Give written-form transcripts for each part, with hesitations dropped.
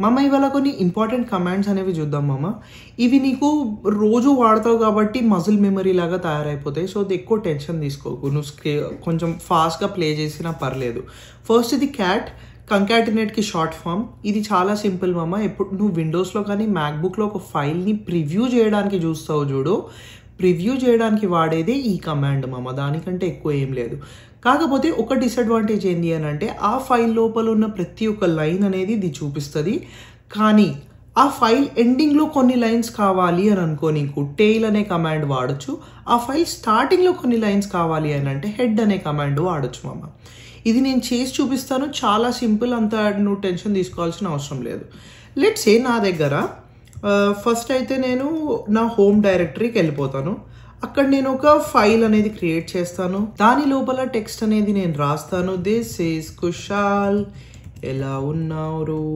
మామ ఇవాళ కొన్ని ఇంపార్టెంట్ కమాండ్స్ అనేవి చూద్దాం మామ. ఇవి నీకు రోజు వాడతావు కాబట్టి మజిల్ మెమరీ లాగా తయారైపోతాయి. సో అది ఎక్కువ టెన్షన్ తీసుకోకు, నువ్వు కొంచెం ఫాస్ట్గా ప్లే చేసినా పర్లేదు. ఫస్ట్ ఇది క్యాట్ కంకాటినేట్కి షార్ట్ ఫామ్. ఇది చాలా సింపుల్ మామ. ఎప్పుడు నువ్వు విండోస్లో కానీ మ్యాక్బుక్లో ఒక ఫైల్ని ప్రివ్యూ చేయడానికి చూస్తావు చూడు, ప్రివ్యూ చేయడానికి వాడేదే ఈ కమాండ్ మామ, దానికంటే ఎక్కువ ఏం లేదు. కాకపోతే ఒక డిసడ్వాంటేజ్ ఏంటి అని అంటే ఆ ఫైల్ లోపల ఉన్న ప్రతి ఒక్క లైన్ అనేది ఇది చూపిస్తుంది. కానీ ఆ ఫైల్ ఎండింగ్లో కొన్ని లైన్స్ కావాలి అని అనుకో, నీకు టెయిల్ అనే కమాండ్ వాడచ్చు. ఆ ఫైల్ స్టార్టింగ్లో కొన్ని లైన్స్ కావాలి అని అంటే హెడ్ అనే కమాండ్ వాడచ్చు మామ. ఇది నేను చేసి చూపిస్తాను, చాలా సింపుల్, అంత నువ్వు టెన్షన్ తీసుకోవాల్సిన అవసరం లేదు. లెట్స్ సే నా దగ్గర ఫస్ట్ అయితే నేను నా హోమ్ డైరెక్టరీకి వెళ్ళిపోతాను. అక్కడ నేను ఒక ఫైల్ అనేది క్రియేట్ చేస్తాను. దాని లోపల టెక్స్ట్ అనేది నేను రాస్తాను. దిస్ ఈజ్ కుషాల్, ఎలా ఉన్నారు,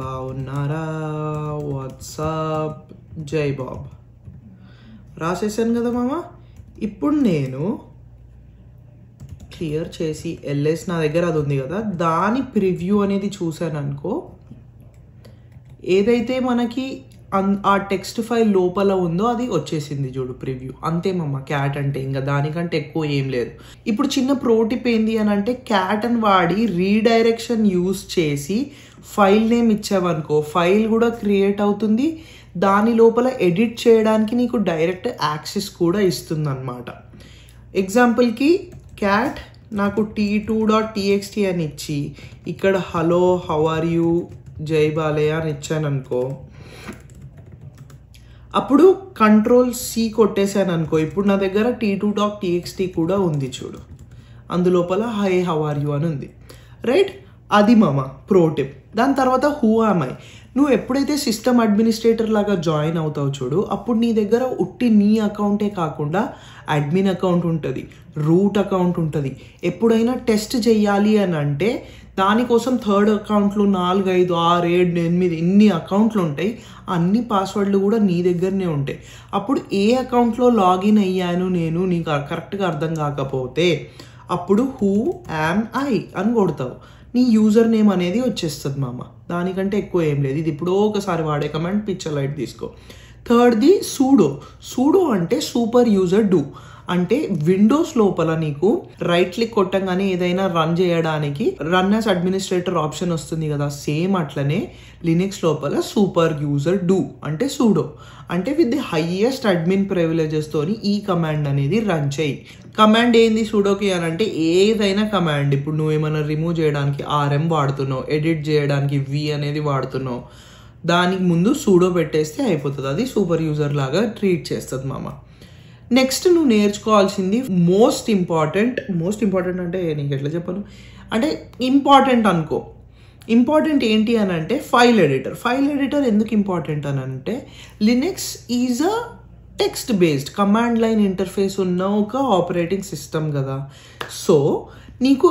బాగున్నారా, వాట్సాప్, జై బాబ్ రాసేసాను కదా మామ. ఇప్పుడు నేను క్లియర్ చేసి ఎల్ఎస్, నా దగ్గర అది ఉంది కదా, దాని ప్రివ్యూ అనేది చూసాను అనుకో, ఏదైతే మనకి ఆ టెక్స్ట్ ఫైల్ లోపల ఉందో అది వచ్చేసింది చూడు ప్రివ్యూ. అంతే మమ్మ క్యాట్ అంటే, ఇంకా దానికంటే ఎక్కువ ఏం లేదు. ఇప్పుడు చిన్న ప్రోటిప్ ఏంది అని అంటే, క్యాట్ అని వాడి రీడైరెక్షన్ యూజ్ చేసి ఫైల్ నేమ్ ఇచ్చావనుకో, ఫైల్ కూడా క్రియేట్ అవుతుంది. దాని లోపల ఎడిట్ చేయడానికి నీకు డైరెక్ట్ యాక్సెస్ కూడా ఇస్తుంది అన్నమాట. ఎగ్జాంపుల్కి క్యాట్ నాకు t2.txt అని ఇచ్చి ఇక్కడ హలో హౌ ఆర్ యూ జై బాలయ్య అని ఇచ్చాను అనుకో, అప్పుడు Ctrl+C కొట్టేశాను అనుకో, ఇప్పుడు నా దగ్గర t2.txt కూడా ఉంది చూడు, అందులోపల హై హౌ ఆర్ యూ అని ఉంది, రైట్? అది మామ ప్రోటిప్. దాని తర్వాత హూ ఆమ్ ఐ. నువ్వు ఎప్పుడైతే సిస్టమ్ అడ్మినిస్ట్రేటర్ లాగా జాయిన్ అవుతావు చూడు, అప్పుడు నీ దగ్గర ఉట్టి నీ అకౌంటే కాకుండా అడ్మిన్ అకౌంట్ ఉంటుంది, రూట్ అకౌంట్ ఉంటుంది. ఎప్పుడైనా టెస్ట్ చెయ్యాలి అని అంటే దానికోసం థర్డ్ అకౌంట్లు 4, 5, 6, 7, 8 ఇన్ని అకౌంట్లు ఉంటాయి. అన్ని పాస్వర్డ్లు కూడా నీ దగ్గరనే ఉంటాయి. అప్పుడు ఏ అకౌంట్లో లాగిన్ అయ్యాను నేను నీకు కరెక్ట్గా అర్థం కాకపోతే అప్పుడు హూ యామ్ ఐ అని కొడతావు, నీ యూజర్ నేమ్ అనేది వచ్చేస్తుంది మామ. దానికంటే ఎక్కువ ఏం లేదు. ఇది ఇప్పుడు ఒకసారి వాడే కమాండ్, పిక్చర్ లైట్ తీసుకో. థర్డ్ది సూడో. సూడో అంటే సూపర్ యూజర్ డూ. అంటే విండోస్ లోపల నీకు రైట్ క్లిక్ కొట్టంగానే ఏదైనా రన్ చేయడానికి రన్ యాజ్ అడ్మినిస్ట్రేటర్ ఆప్షన్ వస్తుంది కదా, సేమ్ అట్లనే లినక్స్ లోపల సూపర్ యూజర్ డూ అంటే సూడో. అంటే with the highest admin privileges తోని ఈ కమాండ్ అనేది రన్ చేయి. కమాండ్ ఏంది సూడోకి అని అంటే, ఏదైనా కమాండ్, ఇప్పుడు నువ్వు ఏమైనా రిమూవ్ చేయడానికి RM వాడుతున్నావు, ఎడిట్ చేయడానికి V అనేది వాడుతున్నావు, దానికి ముందు సూడో పెట్టేస్తే అయిపోతుంది. అది సూపర్ యూజర్ లాగా ట్రీట్ చేస్తుంది మామ. నెక్స్ట్ నువ్వు నేర్చుకోవాల్సింది మోస్ట్ ఇంపార్టెంట్ అంటే నీకు ఎట్లా చెప్పను అంటే ఇంపార్టెంట్ అనుకో. ఇంపార్టెంట్ ఏంటి అని అంటే ఫైల్ ఎడిటర్. ఫైల్ ఎడిటర్ ఎందుకు ఇంపార్టెంట్ అని అంటే, Linux is a text based command line interface ఉన్న ఒక ఆపరేటింగ్ సిస్టమ్ కదా. సో నీకు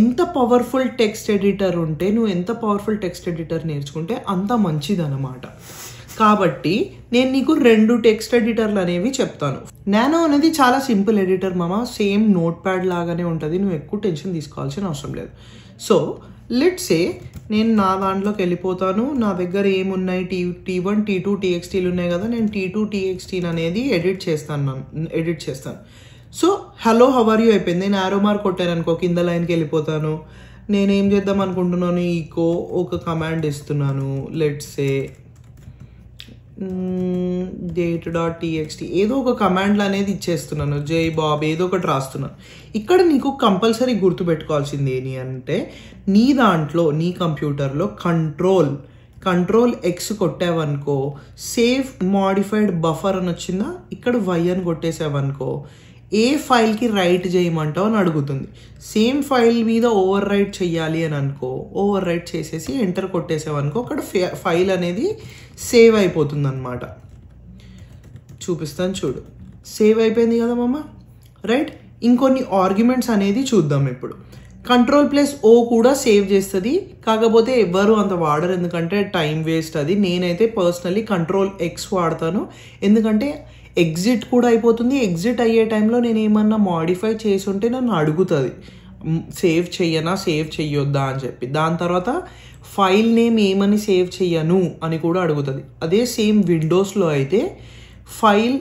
ఎంత పవర్ఫుల్ టెక్స్ట్ ఎడిటర్ ఉంటే, నువ్వు ఎంత పవర్ఫుల్ టెక్స్ట్ ఎడిటర్ నేర్చుకుంటే అంత మంచిదన్నమాట. కాబట్టి నేను నీకు 2 టెక్స్ట్ ఎడిటర్లు అనేవి చెప్తాను. నానో అనేది చాలా సింపుల్ ఎడిటర్ మామ, సేమ్ నోట్ ప్యాడ్ లాగానే ఉంటుంది, నువ్వు ఎక్కువ టెన్షన్ తీసుకోవాల్సిన అవసరం లేదు. సో లెట్స్ సే నేను నా దాంట్లోకి వెళ్ళిపోతాను. నా దగ్గర ఏమున్నాయి, T1, T2, TXTలు ఉన్నాయి కదా, నేను T2, TXT అనేది ఎడిట్ చేస్తాను. So hello how are you అయిపోయింది. నేను ఆరో మార్క్ కొట్టాను అనుకో, కింద లైన్కి వెళ్ళిపోతాను. నేనేం చేద్దాం అనుకుంటున్నాను, ఈకో ఒక కమాండ్ ఇస్తున్నాను. లెట్స్ సే date.txt ఏదో ఒక కమాండ్లు అనేది ఇచ్చేస్తున్నాను. జై బాబ్ ఏదో ఒకటి రాస్తున్నాను. ఇక్కడ నీకు కంపల్సరీ గుర్తుపెట్టుకోవాల్సింది ఏంటి అంటే, నీ దాంట్లో నీ కంప్యూటర్లో Ctrl+X కొట్టావనుకో, సేవ్ మాడిఫైడ్ బఫర్ అని వచ్చిందా, ఇక్కడ Y అని కొట్టేసావనుకో, ఏ ఫైల్కి రైట్ చేయమంటావు అని అడుగుతుంది. సేమ్ ఫైల్ మీద ఓవర్ రైట్ చెయ్యాలి అని అనుకో, ఓవర్ రైట్ చేసేసి ఎంటర్ కొట్టేసావనుకో, అక్కడ ఫైల్ అనేది సేవ్ అయిపోతుంది అన్నమాట. చూపిస్తాను చూడు, సేవ్ అయిపోయింది కదా మామ, రైట్? ఇంకొన్ని ఆర్గ్యుమెంట్స్ అనేది చూద్దాం ఇప్పుడు. Ctrl+O కూడా సేవ్ చేస్తుంది, కాకపోతే ఎవరు అంత వాడరు ఎందుకంటే టైం వేస్ట్ అది. నేనైతే పర్సనలీ Ctrl+X వాడతాను, ఎందుకంటే ఎగ్జిట్ కూడా అయిపోతుంది. ఎగ్జిట్ అయ్యే టైంలో నేను ఏమన్నా మాడిఫై చేసి ఉంటే నన్ను అడుగుతుంది, సేవ్ చెయ్యొద్దా అని చెప్పి. దాని తర్వాత ఫైల్ నేమ్ ఏమని సేవ్ చెయ్యను అని కూడా అడుగుతుంది. అదే సేమ్ విండోస్లో అయితే ఫైల్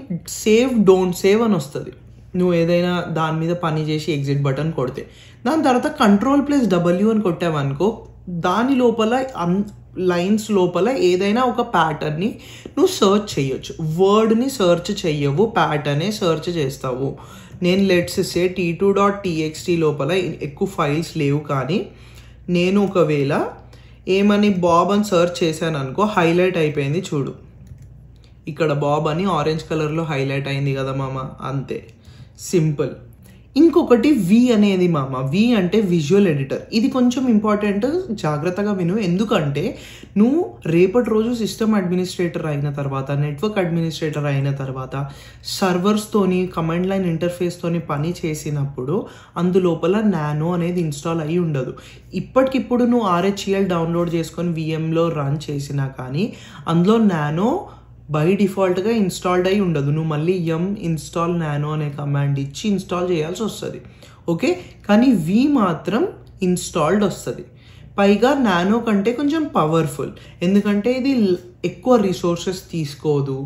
డోంట్ సేవ్ అని వస్తుంది. నువ్వు ఏదైనా దాని మీద పని చేసి ఎగ్జిట్ బటన్ కొడితే. దాని తర్వాత Ctrl+W అని కొట్టావనుకో, దాని లోపల లైన్స్ లోపల ఏదైనా ఒక ప్యాటర్న్ని నువ్వు సర్చ్ చేయొచ్చు. వర్డ్ని సర్చ్ చెయ్యవు, ప్యాటర్నే సర్చ్ చేస్తావు. నేను లెట్స్ సే t2.txt లోపల ఎక్కువ ఫైల్స్ లేవు, కానీ నేను ఒకవేళ ఏమని బాబ్ అని సర్చ్ చేశాను అనుకో, హైలైట్ అయిపోయింది చూడు. ఇక్కడ బాబ్ అని ఆరెంజ్ కలర్లో హైలైట్ అయింది కదా మామ, అంతే సింపుల్. ఇంకొకటి వి అనేది మామ, వి అంటే విజువల్ ఎడిటర్. ఇది కొంచెం ఇంపార్టెంట్, జాగ్రత్తగా విను. ఎందుకంటే నువ్వు రేపటి రోజు సిస్టమ్ అడ్మినిస్ట్రేటర్ అయిన తర్వాత, నెట్వర్క్ అడ్మినిస్ట్రేటర్ అయిన తర్వాత, సర్వర్స్తోని కమాండ్ లైన్ ఇంటర్ఫేస్తోని పని చేసినప్పుడు అందులోపల నానో అనేది ఇన్స్టాల్ అయ్యి ఉండదు. ఇప్పటికిప్పుడు నువ్వు RHEL డౌన్లోడ్ చేసుకొని VMలో రన్ చేసినా కానీ అందులో నానో బై డిఫాల్ట్గా ఇన్స్టాల్డ్ అయి ఉండదు. నువ్వు మళ్ళీ ఇన్స్టాల్ నానో అనే కమాండ్ ఇచ్చి ఇన్స్టాల్ చేయాల్సి వస్తుంది. ఓకే, కానీ వి మాత్రం ఇన్స్టాల్డ్ వస్తుంది. పైగా నానో కంటే కొంచెం పవర్ఫుల్, ఎందుకంటే ఇది ఎక్కువ రిసోర్సెస్ తీసుకోదు,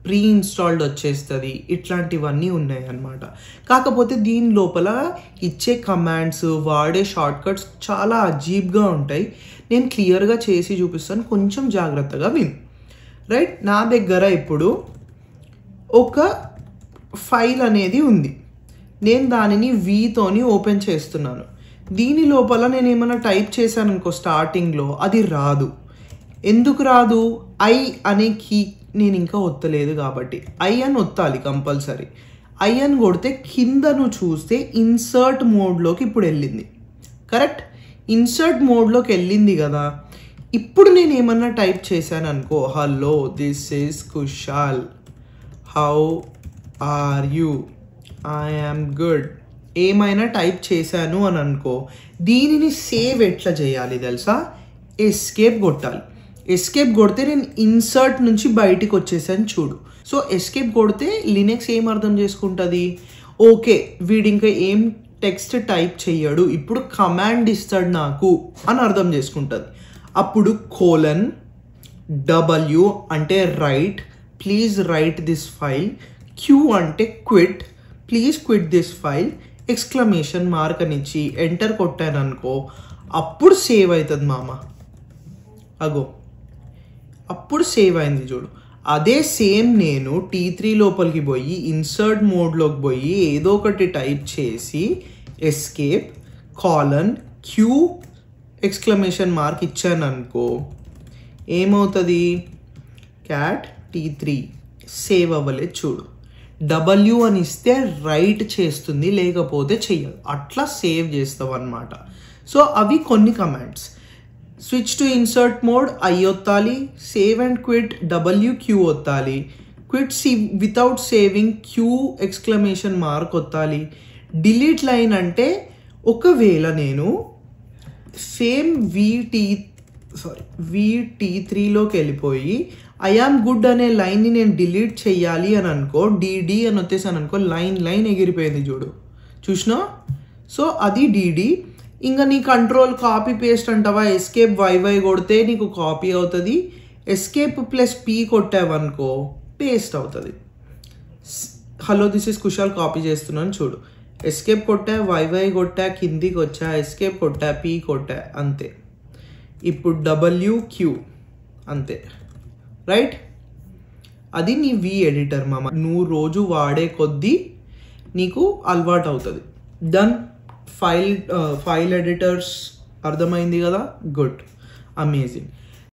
ప్రీ ఇన్స్టాల్డ్ వచ్చేస్తుంది. ఇట్లాంటివన్నీ ఉన్నాయి అన్నమాట. కాకపోతే దీని లోపల ఇచ్చే కమాండ్స్, వాడే షార్ట్కట్స్ చాలా అజీబ్గా ఉంటాయి. నేను క్లియర్గా చేసి చూపిస్తాను, కొంచెం జాగ్రత్తగా విను. రైట్, నా దగ్గర ఇప్పుడు ఒక ఫైల్ అనేది ఉంది. నేను దానిని వీతోని ఓపెన్ చేస్తున్నాను. దీని లోపల నేను ఏమైనా టైప్ చేశాను అనుకో స్టార్టింగ్లో, అది రాదు. ఎందుకు రాదు? ఐ అనే కీ నేను ఇంకా ఒత్తలేదు కాబట్టి ఐ అని ఒత్తాలి కంపల్సరీ. ఐ అని కొడితే కింద నువ్వు చూస్తే ఇన్సర్ట్ మోడ్లోకి ఇప్పుడు వెళ్ళింది. కరెక్ట్, ఇన్సర్ట్ మోడ్లోకి వెళ్ళింది కదా. ఇప్పుడు నేను ఏమన్నా టైప్ చేశాను అనుకో, hello this is Kushal, how are you, I am good, ఏమైనా టైప్ చేశాను అని అనుకో, దీనిని సేవ్ ఎట్లా చేయాలి తెలుసా? ఎస్కేప్ కొట్టాలి. ఎస్కేప్ కొడితే నేను ఇన్సర్ట్ నుంచి బయటికి వచ్చేసాను చూడు. సో ఎస్కేప్ కొడితే లినక్స్ ఏం అర్థం చేసుకుంటుంది, ఓకే వీడి ఇంకా ఏం టెక్స్ట్ టైప్ చెయ్యడు, ఇప్పుడు కమాండ్ ఇస్తాడు నాకు అని అర్థం చేసుకుంటుంది. అప్పుడు :W అంటే right, please right this file, Q అంటే quit, please quit this file, exclamation mark అని ఇచ్చి ఎంటర్ కొట్టాను అనుకో, అప్పుడు సేవ్ అవుతుంది మామ. అగో అప్పుడు సేవ్ అయింది చూడు. అదే సేమ్ నేను T3 లోపలికి పోయి ఇన్సర్ట్ మోడ్లోకి పోయి ఏదో ఒకటి టైప్ చేసి ఎస్కేప్ :Q ఎక్స్క్లమేషన్ మార్క్ ఇచ్చాను అనుకో, ఏమవుతుంది? క్యాట్ T3 సేవ్ అవ్వలేదు చూడు. W అని ఇస్తే రైట్ చేస్తుంది, లేకపోతే చెయ్యదు. అట్లా సేవ్ చేస్తావు అన్నమాట. సో అవి కొన్ని commands. Switch to insert mode I ఒత్తాలి, సేవ్ అండ్ క్విట్ WQ ఒత్తాలి, quit without saving Q exclamation mark ఒత్తాలి. డిలీట్ లైన్ అంటే ఒకవేళ నేను సేమ్ VT3లోకి వెళ్ళిపోయి ఐ యామ్ గుడ్ అనే లైన్ని నేను డిలీట్ చెయ్యాలి అని అనుకో, DD అని వచ్చేసాను అనుకో, లైన్ ఎగిరిపోయింది చూడు, చూసినా? సో అది DD. ఇంకా నీ కంట్రోల్ కాపీ పేస్ట్ అంటావా, ఎస్కేప్ YY కొడితే నీకు కాపీ అవుతుంది, ఎస్కేప్ +P కొట్టావనుకో పేస్ట్ అవుతుంది. Hello this is Kushal copy చేస్తున్నాను చూడు. ఎస్కేప్ కొట్టా, YY కొట్టా, కిందికి వచ్చా, ఎస్కేప్ కొట్టా, P కొట్టా, అంతే. ఇప్పుడు WQ అంతే. రైట్, అది నీ వి ఎడిటర్ మామ. నువ్వు రోజు వాడే కొద్దీ నీకు అలవాటు అవుతుంది. డన్. ఫైల్ ఎడిటర్స్ అర్థమైంది కదా, గుడ్, అమేజింగ్.